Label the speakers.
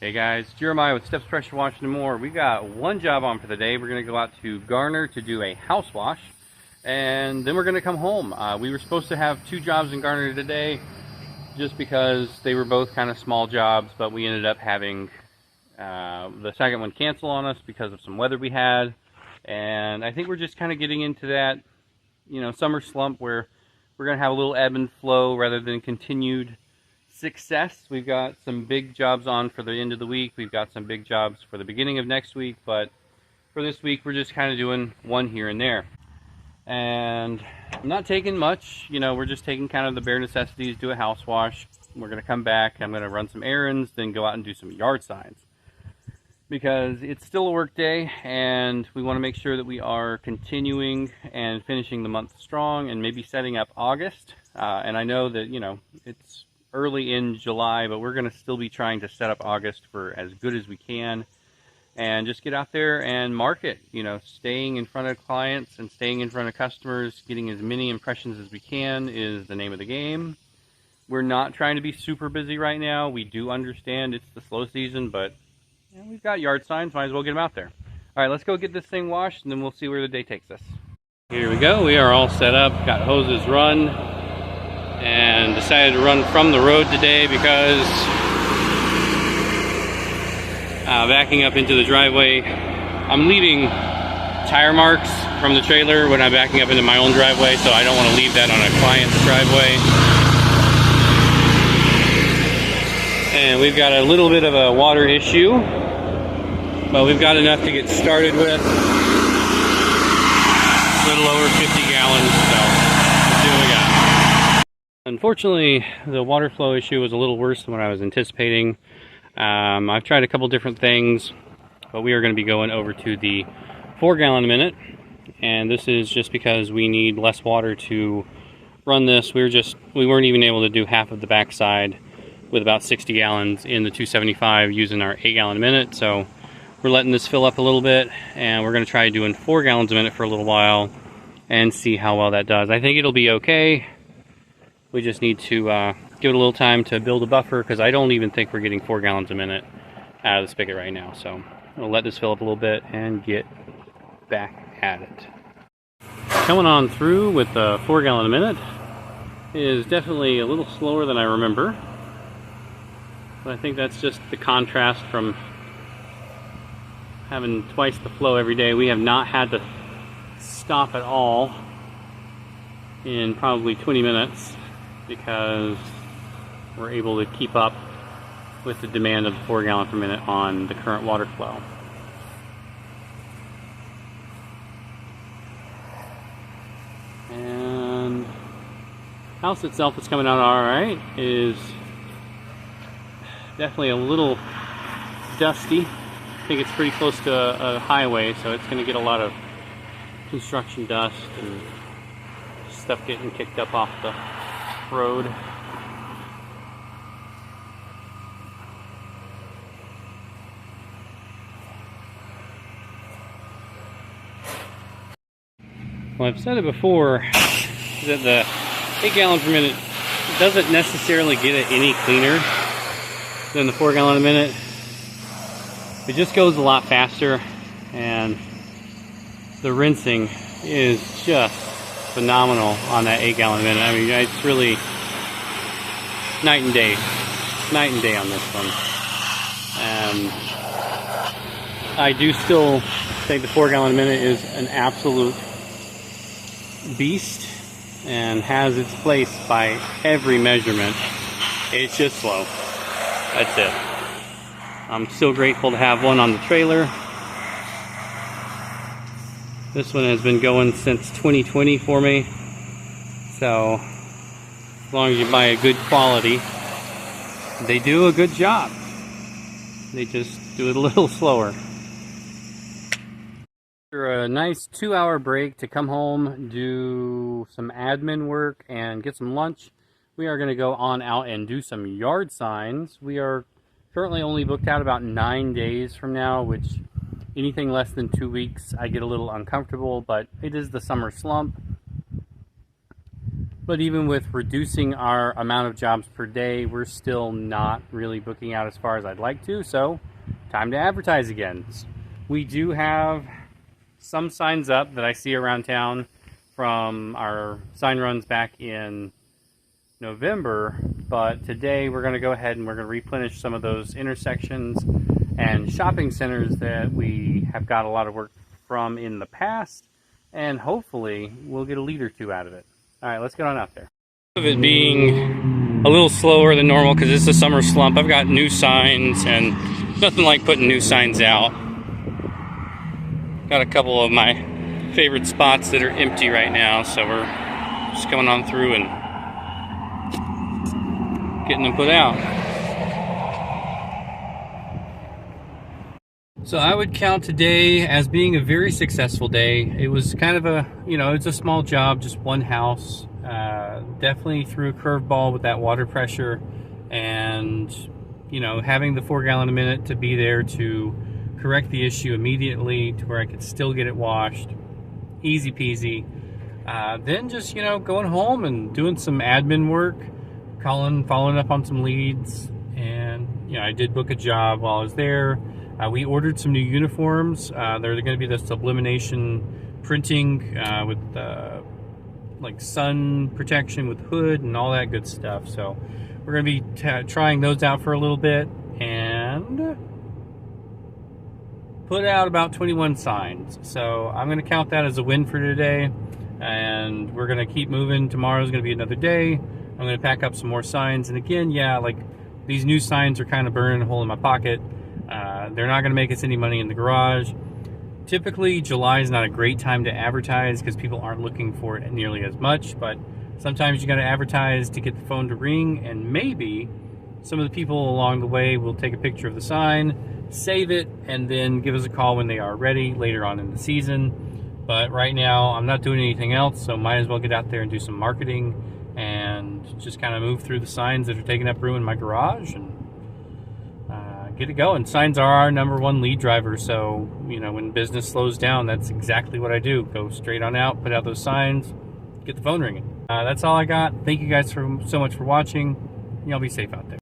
Speaker 1: Hey guys, Jeremiah with Steps Pressure Washing and More. We got one job on for the day. We're going to go out to Garner to do a house wash, and then we're going to come home. We were supposed to have two jobs in Garner today just because they were both kind of small jobs, but we ended up having the second one cancel on us because of some weather we had. And I think we're just kind of getting into that, summer slump where we're going to have a little ebb and flow rather than continued success. We've got some big jobs on for the end of the week. We've got some big jobs for the beginning of next week, but for this week we're just kind of doing one here and there. And I'm not taking much, we're just taking kind of the bare necessities, do a house wash. We're going to come back, I'm going to run some errands, then go out and do some yard signs. Because it's still a work day and we want to make sure that we are continuing and finishing the month strong and maybe setting up August. And I know that, it's early in July, but we're going to still be trying to set up August for as good as we can and just get out there and market, staying in front of clients and staying in front of customers, getting as many impressions as we can is the name of the game. We're not trying to be super busy right now. We do understand it's the slow season, but we've got yard signs, might as well get them out there. All right, let's go get this thing washed and then we'll see where the day takes us. Here we go, we are all set up, got hoses run, and decided to run from the road today because backing up into the driveway, I'm leaving tire marks from the trailer when I'm backing up into my own driveway, so I don't want to leave that on a client's driveway. And we've got a little bit of a water issue, but we've got enough to get started with. A little over 50 gallons, so let's see what we got. Unfortunately, the water flow issue was a little worse than what I was anticipating. I've tried a couple different things, but we are going to be going over to the 4 gallon a minute, and this is just because we need less water to run this. We weren't even able to do half of the backside with about 60 gallons in the 275 using our 8 gallon a minute, so we're letting this fill up a little bit, and we're going to try doing 4 gallons a minute for a little while and see how well that does. I think it'll be okay. We just need to give it a little time to build a buffer because I don't even think we're getting 4 gallons a minute out of the spigot right now. So we'll let this fill up a little bit and get back at it. Coming on through with the 4 gallon a minute is definitely a little slower than I remember. But I think that's just the contrast from having twice the flow every day. We have not had to stop at all in probably 20 minutes. Because we're able to keep up with the demand of the 4 gallon per minute on the current water flow. And house itself is coming out alright. Is definitely a little dusty. I think it's pretty close to a highway, so it's going to get a lot of construction dust and stuff getting kicked up off the road. Well, I've said it before that the 8 gallon per minute doesn't necessarily get it any cleaner than the 4 gallon a minute. It just goes a lot faster, and the rinsing is just phenomenal on that 8 gallon a minute. I mean, it's really night and day on this one. I do still think the 4 gallon a minute is an absolute beast and has its place by every measurement. It's just slow. That's it. I'm still grateful to have one on the trailer. This one has been going since 2020 for me, so as long as you buy a good quality, they do a good job. They just do it a little slower. After a nice 2-hour break to come home, do some admin work, and get some lunch, we are going to go on out and do some yard signs. We are currently only booked out about 9 days from now, which anything less than 2 weeks, I get a little uncomfortable, but it is the summer slump. But even with reducing our amount of jobs per day, we're still not really booking out as far as I'd like to, so time to advertise again. We do have some signs up that I see around town from our sign runs back in November, but today we're going to go ahead and we're going to replenish some of those intersections and shopping centers that we have got a lot of work from in the past, and hopefully we'll get a lead or two out of it. All right, let's get on out there. Of it being a little slower than normal because it's a summer slump, I've got new signs, and nothing like putting new signs out. Got a couple of my favorite spots that are empty right now, so we're just coming on through and getting them put out. So I would count today as being a very successful day. It was kind of a, it's a small job, just one house. Definitely threw a curveball with that water pressure, and having the 4 gallon a minute to be there to correct the issue immediately to where I could still get it washed. Easy peasy. Then just, going home and doing some admin work, following up on some leads, and I did book a job while I was there. We ordered some new uniforms. They're going to be the sublimation printing with like sun protection with hood and all that good stuff. So we're going to be trying those out for a little bit and put out about 21 signs. So I'm going to count that as a win for today, and we're going to keep moving. Tomorrow's going to be another day. I'm going to pack up some more signs, and again, like these new signs are kind of burning a hole in my pocket. They're not going to make us any money in the garage. Typically, July is not a great time to advertise because people aren't looking for it nearly as much, but sometimes you got to advertise to get the phone to ring, and maybe some of the people along the way will take a picture of the sign, save it, and then give us a call when they are ready later on in the season. But right now, I'm not doing anything else, so might as well get out there and do some marketing and just kind of move through the signs that are taking up room in my garage and get it going. Signs are our #1 lead driver, so when business slows down, that's exactly what I do. Go straight on out, put out those signs, get the phone ringing. That's all I got. Thank you guys so much for watching. Y'all be safe out there.